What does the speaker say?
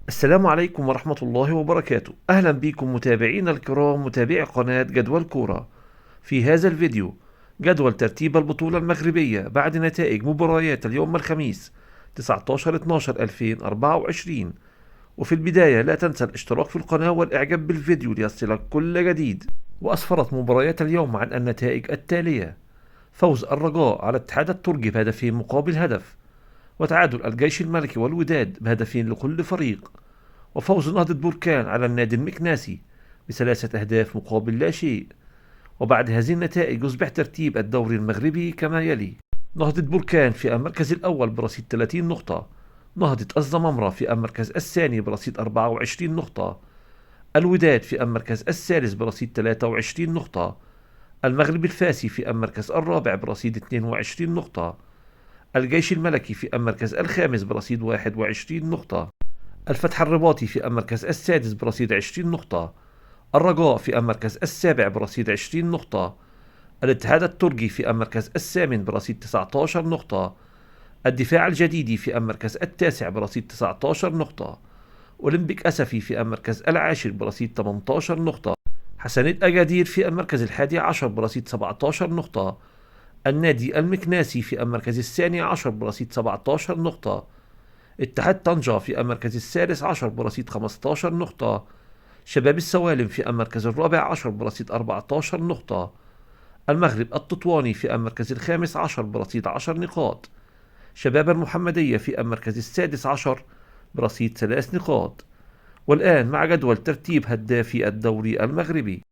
السلام عليكم ورحمة الله وبركاته. أهلا بكم متابعينا الكرام، متابعي قناة جدول كورة. في هذا الفيديو جدول ترتيب البطولة المغربية بعد نتائج مباريات اليوم الخميس 19/12/2024. وفي البداية لا تنسى الاشتراك في القناة والإعجاب بالفيديو ليصلك كل جديد. وأسفرت مباريات اليوم عن النتائج التالية: فوز الرجاء على الاتحاد التركي بهدفين مقابل هدف، وتعادل الجيش الملكي والوداد بهدفين لكل فريق، وفوز نهضة بركان على النادي المكناسي بثلاثة أهداف مقابل لا شيء. وبعد هذه النتائج يصبح ترتيب الدوري المغربي كما يلي: نهضة بركان في المركز الأول برصيد 30 نقطة، نهضة الزمامرة في المركز الثاني برصيد 24 نقطة، الوداد في المركز الثالث برصيد 23 نقطة، المغرب الفاسي في المركز الرابع برصيد 22 نقطة، الجيش الملكي في المركز الخامس برصيد 21 نقطة، الفتح الرباطي في المركز السادس برصيد 20 نقطة، الرجاء في المركز السابع برصيد 20 نقطة، الاتحاد التركي في المركز الثامن برصيد 19 نقطة، الدفاع الجديدي في المركز التاسع برصيد 19 نقطة، أولمبيك أسفي في المركز العاشر برصيد 18 نقطة، حسنية أجادير في المركز الحادي عشر برصيد 17 نقطة، النادي المكناسي في المركز الثاني عشر برصيد 17 نقطة، اتحاد طنجة في المركز الثالث عشر برصيد 15 نقطة، شباب السوالم في المركز الرابع عشر برصيد 14 نقطة، المغرب التطواني في المركز الخامس عشر برصيد 10 نقاط، شباب المحمدية في المركز السادس عشر برصيد 3 نقاط. والآن مع جدول ترتيب هدافي الدوري المغربي: